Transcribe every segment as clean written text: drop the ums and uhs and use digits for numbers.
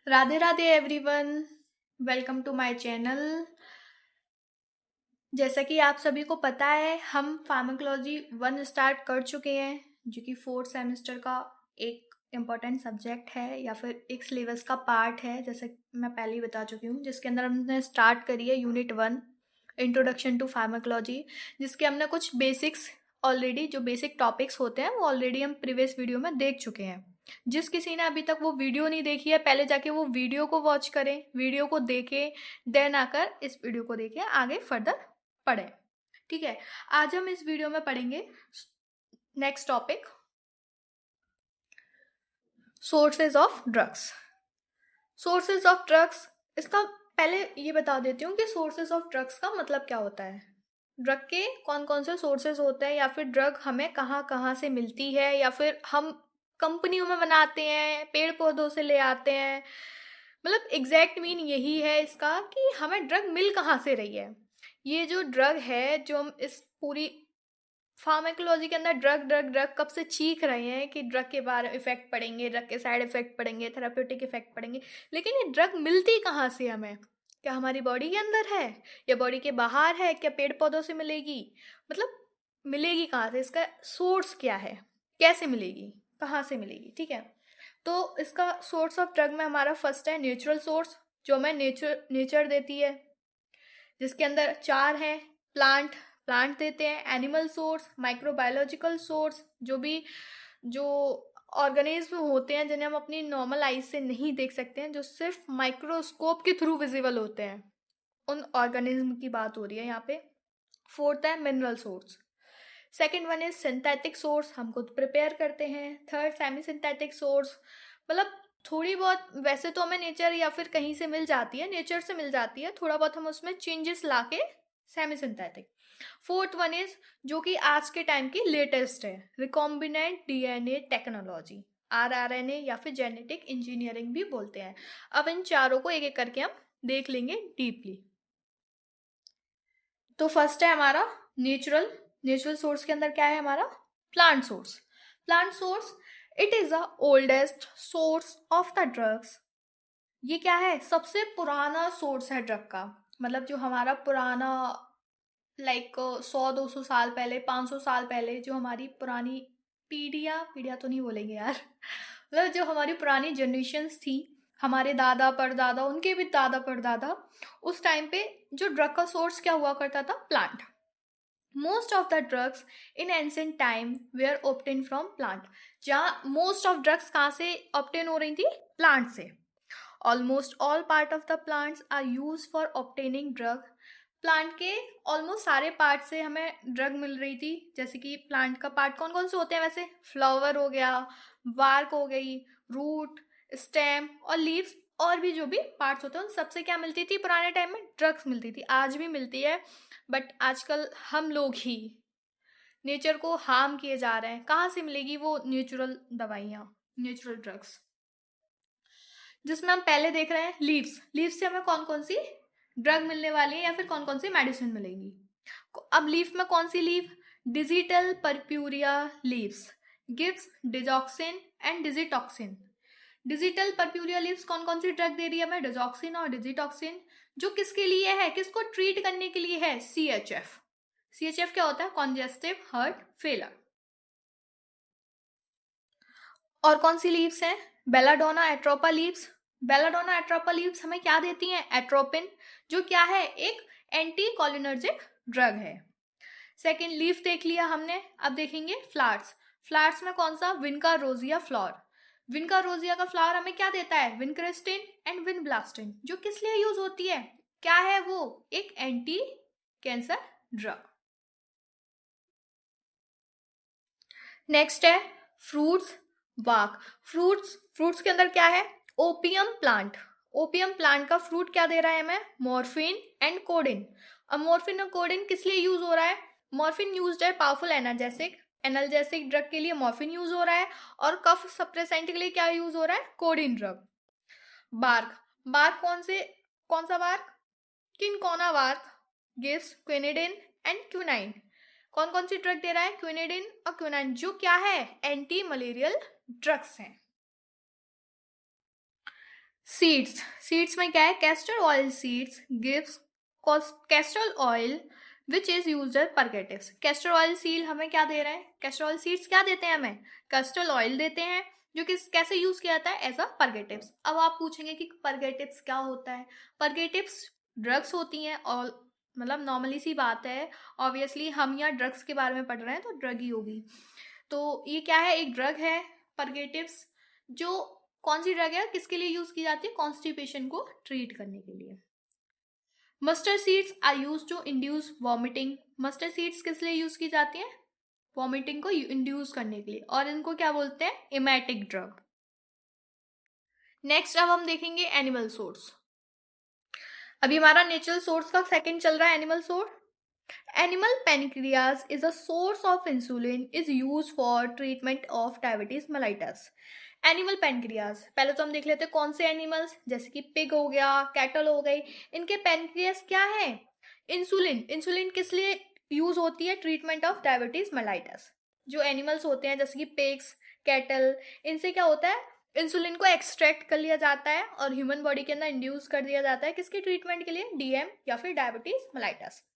Radhe Radhe everyone. Welcome to my channel. जैसा कि आप सभी को पता है, हम फार्माकोलॉजी 1 स्टार्ट कर चुके हैं, जो कि 4th सेमेस्टर का एक इम्पॉर्टेंट सब्जेक्ट है या फिर एक सिलेबस का पार्ट है, जैसे मैं पहले ही बता चुकी हूँ। जिसके अंदर हमने स्टार्ट करी है यूनिट 1, इंट्रोडक्शन टू फार्माकोलॉजी, जिसके हमने कुछ बेसिक्स ऑलरेडी, जो बेसिक टॉपिक्स होते हैं वो ऑलरेडी हम प्रीवियस वीडियो में देख चुके हैं। जिस किसी ने अभी तक वो वीडियो नहीं देखी है, पहले जाके वो वीडियो को वॉच करें, वीडियो को देखें, देन आकर इस वीडियो को देखें, आगे फर्दर पढ़ें। ठीक है। आज हम इस वीडियो में पढ़ेंगे next topic, sources of drugs. Sources of drugs, इसका पहले ये बता देती हूँ कि सोर्सेज ऑफ ड्रग्स का मतलब क्या होता है। ड्रग के कौन कौन से सोर्सेज होते हैं, या फिर ड्रग हमें कहाँ कहाँ से मिलती है, या फिर हम कंपनियों में बनाते हैं, पेड़ पौधों से ले आते हैं। मतलब एग्जैक्ट मीन यही है इसका कि हमें ड्रग मिल कहाँ से रही है। ये जो ड्रग है, जो हम इस पूरी फार्माकोलॉजी के अंदर ड्रग ड्रग ड्रग कब से चीख रहे हैं कि ड्रग के बारे इफेक्ट पड़ेंगे, ड्रग के साइड इफेक्ट पड़ेंगे, थेराप्यूटिक इफेक्ट पड़ेंगे, लेकिन ये ड्रग मिलती कहाँ से हमें? क्या हमारी बॉडी के अंदर है, या बॉडी के बाहर है, क्या पेड़ पौधों से मिलेगी? मतलब मिलेगी कहाँ से, इसका सोर्स क्या है, कैसे मिलेगी, कहाँ से मिलेगी? ठीक है। तो इसका सोर्स ऑफ ड्रग में हमारा फर्स्ट है नेचुरल सोर्स, जो हमें नेचर देती है, जिसके अंदर 4 हैं। प्लांट, प्लांट देते हैं। एनिमल सोर्स, माइक्रोबायोलॉजिकल सोर्स, जो भी जो ऑर्गेनिज्म होते हैं जिन्हें हम अपनी नॉर्मल आईज से नहीं देख सकते हैं, जो सिर्फ माइक्रोस्कोप के थ्रू विजिबल होते हैं, उन ऑर्गेनिज्म की बात हो रही है यहाँ पे। फोर्थ है mineral source. Second one is synthetic source, हम खुद प्रिपेयर करते हैं। थर्ड सेमी सिंथेटिक सोर्स, मतलब थोड़ी बहुत, वैसे तो हमें नेचर या फिर कहीं से मिल जाती है, नेचर से मिल जाती है, थोड़ा बहुत हम उसमें चेंजेस लाके semi synthetic. Fourth one is, जो कि आज के टाइम की लेटेस्ट है, रिकॉम्बिनेंट डीएनए टेक्नोलॉजी, आरआरएनए या फिर जेनेटिक इंजीनियरिंग भी बोलते हैं। अब इन चारों को एक एक करके हम देख लेंगे डीपली। तो फर्स्ट है हमारा नेचुरल। नेचुरल सोर्स के अंदर क्या है हमारा? Plant source. Plant source, it is the oldest source of the drugs. ये क्या है? सबसे पुराना सोर्स है ड्रग का। मतलब जो हमारा पुराना, लाइक 100-200 साल पहले, 500 साल पहले, जो हमारी पुरानी पीढ़ियाँ, पीढ़ियाँ तो नहीं बोलेंगे यार, मतलब जो हमारी पुरानी जनरेशन्स थी, हमारे दादा परदादा, उनके भी दादा परदादा, उस टाइम पे जो ड्रग का सोर्स क्या हुआ करता था? Plant. Most of the drugs in ancient time were obtain from plant. जहाँ मोस्ट ऑफ ड्रग्स कहाँ से ऑब्टेन हो रही थी? प्लांट से। Almost all part of the plants are use for obtaining drug. Plant के ऑलमोस्ट सारे पार्ट से हमें ड्रग मिल रही थी। जैसे कि प्लांट का पार्ट कौन कौन से होते हैं वैसे? फ्लावर हो गया, बार्क हो गई, रूट, स्टेम और लीव्स, और भी जो भी पार्ट्स होते हैं उन सबसे क्या मिलती थी पुराने टाइम में? ड्रग्स मिलती थी, आज भी मिलती है। बट आजकल हम लोग ही नेचर को हार्म किए जा रहे हैं। कहाँ से मिलेगी वो नेचुरल दवाइयाँ, नेचुरल ड्रग्स? जिसमें हम पहले देख रहे हैं लीव्स। लीव्स से हमें कौन कौन सी ड्रग मिलने वाली है, या फिर कौन कौन सी मेडिसिन मिलेगी? अब लीफ में कौन सी leaf? Digitalis purpurea leaves gives digoxin and digitoxin. Digitalis purpurea leaves कौन कौन सी ड्रग दे रही है हमें? डिजॉक्सिन और डिजिटॉक्सिन। जो किसके लिए है, किसको ट्रीट करने के लिए है? सीएचएफ। सीएचएफ क्या होता है? Congestive heart failure. और कौन सी लीव्स हैं? Belladonna Atropa leaves. Belladonna Atropa leaves हमें क्या देती हैं? एट्रोपिन, जो क्या है? एक एंटी कोलिनर्जिक ड्रग है। सेकेंड लीफ देख लिया हमने, अब देखेंगे फ्लावर्स। फ्लावर्स में कौन सा? विनका रोजिया फ्लावर। विनका रोजिया का फ्लावर हमें क्या देता है? Vincristine and vinblastine. जो किस लिए यूज होती है? क्या है वो? एक एंटी कैंसर ड्रग। नेक्स्ट है फ्रूट्स, बाक। फ्रूट्स, फ्रूट्स के अंदर क्या है? Opium plant. ओपियम प्लांट का फ्रूट क्या दे रहा है हमें? Morphine and coding. अब मॉर्फिन और कोडिन किस लिए यूज हो रहा है? मॉर्फिन यूज्ड है पावरफुल एनर्जेसिक, एनर्जेसिक ड्रग के लिए मॉर्फिन यूज हो रहा है, और कफ सप्रेसेंट के लिए क्या यूज हो रहा है? Coding drug. बार्क, बार्क कौन सा bark? Cinchona bark gives quinidine and quinine. कौन कौन सी ड्रग दे रहा है? क्विनिडिन और क्विनाइन, जो क्या है? एंटी मलेरियल ड्रग्स हैं। सीड्स, सीड्स में क्या है, castor oil seeds gives castor oil which is used as purgatives. Castor oil seed हमें क्या दे रहे हैं, कैस्टर ऑयल सीड्स क्या देते हैं हमें, कैस्टर ऑयल देते हैं, जो किस कैसे यूज किया जाता है, एज अ परगेटिव्स। अब आप पूछेंगे कि परगेटिव्स क्या होता है। परगेटिव्स ड्रग्स होती हैं, और मतलब नॉर्मली सी बात है, ऑब्वियसली हम यहाँ ड्रग्स के बारे में पढ़ रहे हैं तो ड्रग ही होगी। तो ये क्या है, एक ड्रग है परगेटिव्स, जो कौन सी ड्रग है, किसके लिए यूज की जाती है, कॉन्स्टिपेशन को ट्रीट करने के लिए। Mustard seeds are use to induce vomiting. Mustard seeds किस लिए यूज की जाती हैं, वॉमिटिंग को इंड्यूस करने के लिए, और इनको क्या बोलते हैं, इमेटिक ड्रग। नेक्स्ट अब हम देखेंगे एनिमल सोर्स। अभी हमारा नेचुरल सोर्स का सेकंड चल रहा है, animal source. Animal pancreas is a source of insulin is used for treatment of diabetes mellitus. Animal pancreas, पहले तो हम देख लेते हैं कौन से एनिमल्स, जैसे कि पिग हो गया, कैटल हो गई, इनके पेनक्रियास क्या है, इंसुलिन। इंसुलिन किस लिए यूज होती है, ट्रीटमेंट ऑफ डायबिटीज मेलाइटस। जो एनिमल्स होते हैं जैसे कि पिग्स, कैटल, इनसे क्या होता है, इंसुलिन को एक्सट्रैक्ट कर लिया जाता है और ह्यूमन बॉडी के अंदर इंड्यूस कर दिया जाता है, किसके ट्रीटमेंट के लिए, डीएम या फिर diabetes mellitus.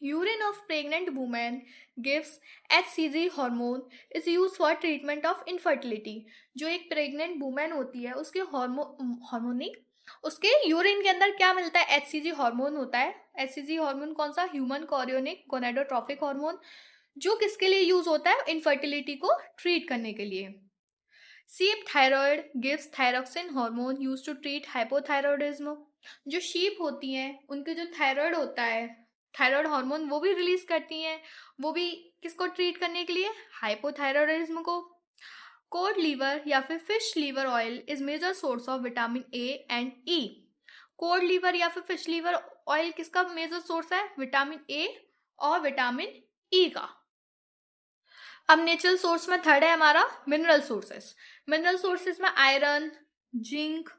Urine of pregnant woman gives HCG hormone is used for treatment of infertility. जो एक प्रेग्नेंट वुमेन होती है उसके हार्मोनिक, उसके यूरिन के अंदर क्या मिलता है, एचसीजी हार्मोन होता है। एचसीजी हार्मोन कौन सा, ह्यूमन कोरियोनिक गोनेडोट्रोपिक हार्मोन, जो किसके लिए यूज होता है, इनफर्टिलिटी को ट्रीट करने के लिए। Sheep thyroid gives thyroxine hormone use to treat hypothyroidism. जो शीप होती हैं उनके जो थायराइड होता है, थायराइड हार्मोन वो भी रिलीज करती हैं, वो भी किसको ट्रीट करने के लिए, हाइपोथायरॉयडिज्म को। कोड लीवर या फिर fish liver oil is major source of vitamin A and E. Cod liver या फिर फिश लीवर ऑयल किसका मेजर सोर्स है, विटामिन ए और विटामिन ई का। अब नेचुरल सोर्स में थर्ड है हमारा मिनरल सोर्सेस। मिनरल सोर्सेस में आयरन, जिंक।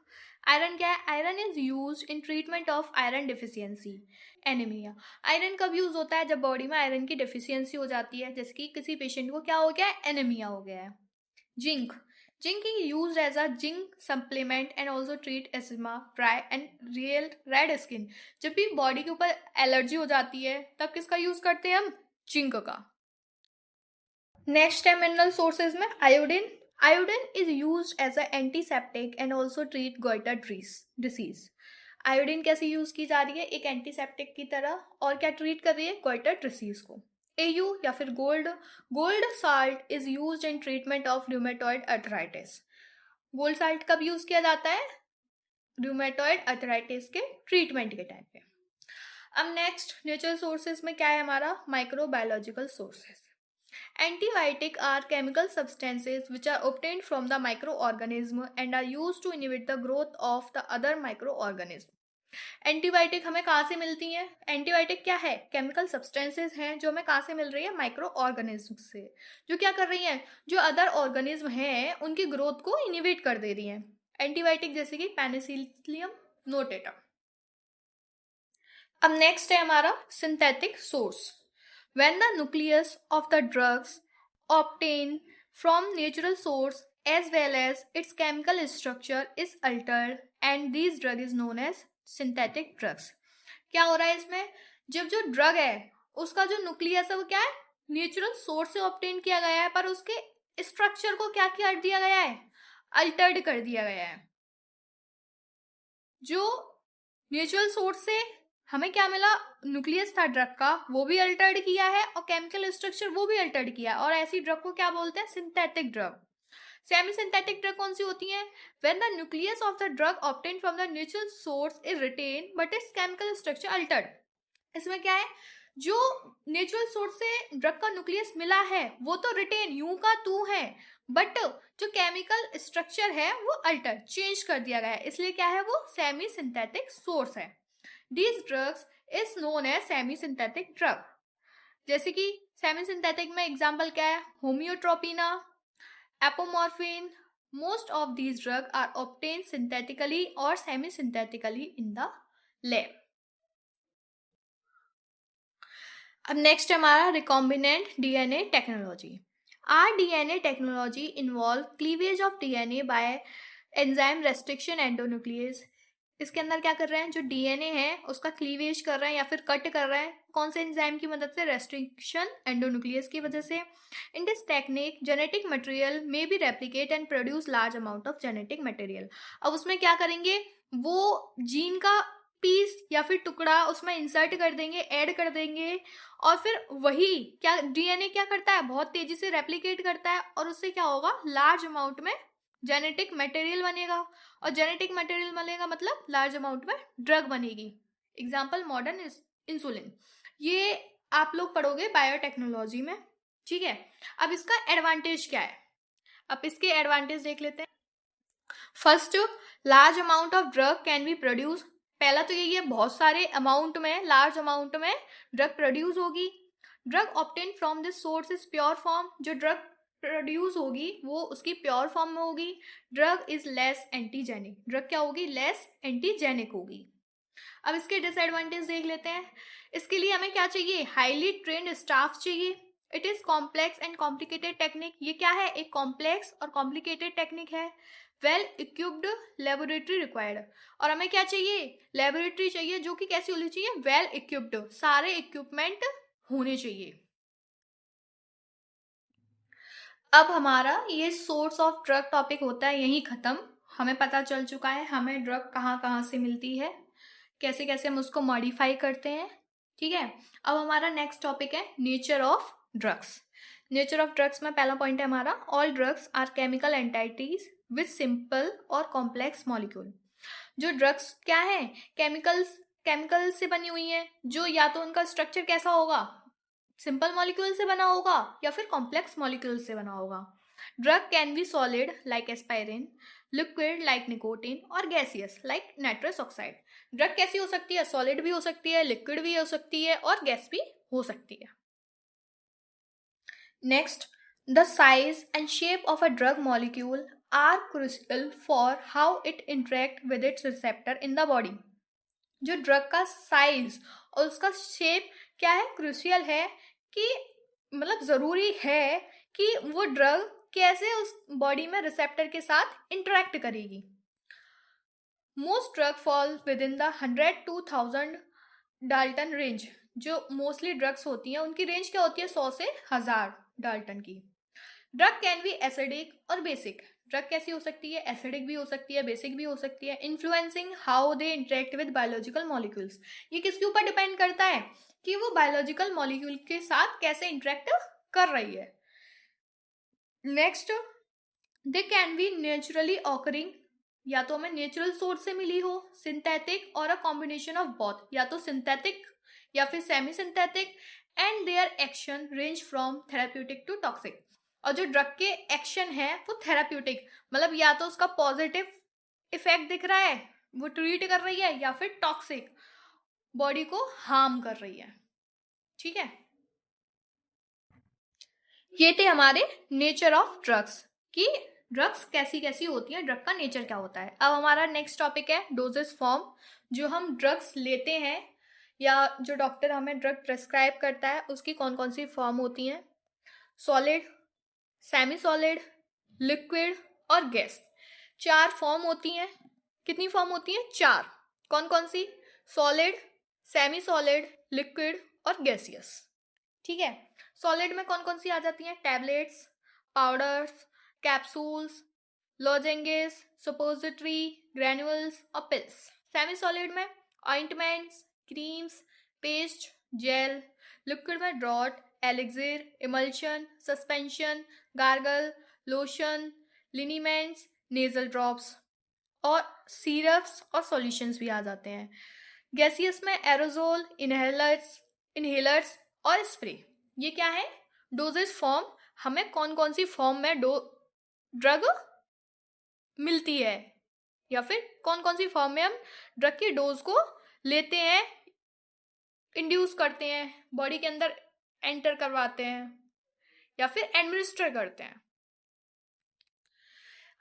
आयरन क्या है, iron is use in treatment of iron deficiency, anaemia. Iron कब यूज होता है, जब बॉडी में आयरन की डिफिशियंसी हो जाती है, जैसे कि किसी पेशेंट को क्या हो गया है, एनीमिया हो गया है। Zinc, zinc is use as a zinc supplement and also treat eczema, dry and real red skin. जब भी बॉडी के ऊपर एलर्जी हो जाती है तब किसका यूज करते हैं हम, जिंक का। नेक्स्ट है मिनरल सोर्सेज में iodine. Iodine is use as a antiseptic and also treat goitre disease. Iodine कैसे यूज की जा रही है, एक एंटीसेप्टिक की तरह, और क्या ट्रीट कर रही है, गोइटर डिसीज को। एयू या फिर gold, gold salt is use in treatment of rheumatoid arthritis. Gold salt कब यूज किया जाता है, र्यूमेटॉइड अर्थराइटिस के ट्रीटमेंट के टाइम पे। अब नेक्स्ट नेचुरल सोर्सेज में क्या है हमारा, microbiological sources. Antibiotics are chemical substances which are obtained from the microorganism and are used to inhibit the growth of the other microorganism. Antibiotic हमें कहाँ से मिलती हैं, एंटीबायोटिक क्या है, केमिकल सब्सटेंसेस हैं जो हमें कहाँ से मिल रही है, माइक्रो ऑर्गेनिज्म से, जो क्या कर रही हैं, जो अदर ऑर्गेनिज्म हैं उनकी ग्रोथ को इनिबिट कर दे रही हैं। एंटीबायोटिक जैसे कि पेनिसिलियम नोटेटम। अब नेक्स्ट है हमारा synthetic source. When the nucleus of the drugs obtained from natural source as well as its chemical structure is altered and these drug is known as synthetic drugs. क्या हो रहा है इसमें, जब जो ड्रग है उसका जो न्यूक्लियस है वो क्या है, नेचुरल सोर्स से ऑब्टेन किया गया है, पर उसके स्ट्रक्चर को क्या कर दिया गया है, अल्टर्ड कर दिया गया है। जो नेचुरल सोर्स से हमें क्या मिला, न्यूक्लियस था ड्रग का, वो भी अल्टर्ड किया है और केमिकल स्ट्रक्चर वो भी अल्टर्ड किया है, और ऐसी ड्रग को क्या बोलते हैं, synthetic drug. Semi synthetic drug कौन सी होती है, when the nucleus of the drug obtain from the natural source is retain but its chemical structure altered. इसमें क्या है, जो नेचुरल सोर्स से ड्रग का न्यूक्लियस मिला है वो तो रिटेन यूं का तू है, बट जो केमिकल स्ट्रक्चर है वो अल्टर चेंज कर दिया गया है, इसलिए क्या है, वो सेमी सिंथेटिक सोर्स है। These drugs is known as semi-synthetic drug. जैसे कि सेमी सिंथेटिक में एग्जाम्पल क्या है, homatropine, apomorphine. Most of these drug are obtain synthetically और semi synthetically in the lab. अब नेक्स्ट हमारा recombinant DNA technology. R DNA technology involve cleavage of DNA by enzyme restriction endonuclease, इसके अंदर क्या कर रहे हैं, जो डीएनए है उसका क्लीवेज कर रहे हैं या फिर कट कर रहे हैं, कौन से एंजाइम की मदद से, रेस्ट्रिक्शन एंडोन्यूक्लियस की वजह से। In this technique genetic material may be replicate and produce large amount of genetic material. अब उसमें क्या करेंगे, वो जीन का पीस या फिर टुकड़ा उसमें इंसर्ट कर देंगे, ऐड कर देंगे, और फिर वही क्या डीएनए क्या करता है, बहुत तेजी से रेप्लिकेट करता है, और उससे क्या होगा, लार्ज अमाउंट में जेनेटिक मटेरियल बनेगा, और जेनेटिक मटेरियल बनेगा मतलब लार्ज अमाउंट में ड्रग बनेगी। एग्जाम्पल मॉडर्न इंसुलिन, ये आप लोग पढ़ोगे बायोटेक्नोलॉजी में, ठीक है। अब इसका एडवांटेज क्या है, अब इसके एडवांटेज देख लेते हैं। First, large amount of drug can B produce, पहला तो यही है, बहुत सारे अमाउंट में, लार्ज अमाउंट में ड्रग प्रोड्यूस होगी। Drug obtain from this source is pure form, जो ड्रग प्रोड्यूस होगी वो उसकी प्योर फॉर्म में होगी। Drug is less antigenic, drug क्या होगी, लेस एंटीजेनिक होगी। अब इसके डिसएडवांटेज देख लेते हैं। इसके लिए हमें क्या चाहिए, हाईली ट्रेन्ड स्टाफ चाहिए। It is complex and complicated technique, ये क्या है, एक कॉम्प्लेक्स और कॉम्प्लिकेटेड टेक्निक है। वेल इक्विप्ड लेबोरेटरी रिक्वायर्ड, और हमें क्या चाहिए, लेबोरेटरी चाहिए जो कि कैसी होनी चाहिए, वेल इक्विप्ड, सारे इक्विपमेंट होने चाहिए। अब हमारा ये सोर्स ऑफ ड्रग टॉपिक होता है यहीं खत्म। हमें पता चल चुका है हमें ड्रग कहाँ कहाँ से मिलती है, कैसे कैसे हम उसको मॉडिफाई करते हैं, ठीक है। अब हमारा नेक्स्ट टॉपिक है nature of drugs. Nature of drugs में पहला पॉइंट है हमारा, all drugs are chemical entities with simple और कॉम्प्लेक्स मॉलिक्यूल। जो ड्रग्स क्या है, केमिकल्स से बनी हुई है, जो या तो उनका स्ट्रक्चर कैसा होगा, सिंपल मॉलिक्यूल से बना होगा या फिर कॉम्प्लेक्स मॉलिक्यूल से बना होगा। Drug can be solid like aspirin, liquid like nicotine, और gaseous like nitrous oxide. Drug कैसी हो सकती है, सॉलिड भी हो सकती है, लिक्विड भी हो सकती है, और गैस भी हो सकती है। Next, the size and shape of a drug molecule are crucial for how it interact with its receptor in the body. जो ड्रग का साइज और उसका शेप क्या है, क्रूशियल है, कि मतलब जरूरी है कि वो ड्रग कैसे उस बॉडी में रिसेप्टर के साथ इंटरेक्ट करेगी। Most drug fall with in the 100 to 1000 Dalton range. जो मोस्टली ड्रग्स होती हैं उनकी रेंज क्या होती है, 100 से 1000 डाल्टन की। ड्रग कैन बी एसिडिक और बेसिक, ड्रग कैसी हो सकती है, एसिडिक भी हो सकती है, बेसिक भी हो सकती है। Influencing how they interact with biological molecules, ये किसके ऊपर डिपेंड करता है कि वो बायोलॉजिकल मॉलिक्यूल के साथ कैसे इंटरेक्ट कर रही है। Next, they can be naturally occurring, या तो हमें नेचुरल सोर्स से मिली हो, सिंथेटिक और अ कॉम्बिनेशन ऑफ बोथ, या तो सिंथेटिक या फिर semi synthetic, and their action range from therapeutic to toxic. और जो ड्रग के एक्शन है वो थेराप्यूटिक, मतलब या तो उसका पॉजिटिव इफेक्ट दिख रहा है, वो ट्रीट कर रही है, या फिर टॉक्सिक, बॉडी को हार्म कर रही है, ठीक है। ये थे हमारे नेचर ऑफ ड्रग्स, कि ड्रग्स कैसी कैसी होती हैं, ड्रग का नेचर क्या होता है। अब हमारा नेक्स्ट टॉपिक है डोजेस फॉर्म। जो हम ड्रग्स लेते हैं या जो डॉक्टर हमें ड्रग प्रेस्क्राइब करता है उसकी कौन कौन सी फॉर्म होती हैं, सॉलिड, सेमी सॉलिड, लिक्विड और गैस। 4 फॉर्म होती हैं। कितनी फॉर्म होती हैं, 4। कौन कौन सी, सॉलिड, सेमी सॉलिड, लिक्विड और गैसियस, ठीक है। सॉलिड में कौन कौन सी आ जाती हैं, tablets, powders, capsules, lozenges, suppository, granules और पिल्स। सेमी सॉलिड में ointments, creams, paste, gel. Liquid में draught, elixir, emulsion, suspension, gargle, lotion, liniments, nasal drops, और सिरप्स और सॉल्यूशंस भी आ जाते हैं। गैसियस में एरोजोल, इनहेलर्स और स्प्रे। ये क्या है, डोजेज फॉर्म, हमें कौन कौन सी फॉर्म में ड्रग मिलती है, या फिर कौन कौन सी फॉर्म में हम ड्रग की डोज को लेते हैं, इंड्यूस करते हैं, बॉडी के अंदर एंटर करवाते हैं, या फिर एडमिनिस्टर करते हैं।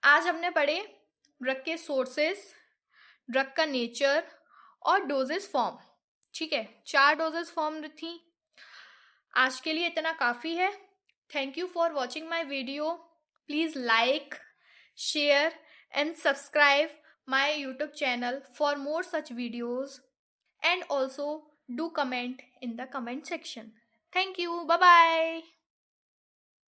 आज हमने पढ़े ड्रग के सोर्सेस, ड्रग का नेचर और डोजेस फॉर्म, ठीक है। 4 डोजेस फॉर्म थी। आज के लिए इतना काफ़ी है। Thank you for watching my video. Please like, share and subscribe my YouTube channel for more such videos, and also do comment in the comment section. Thank you. Bye bye.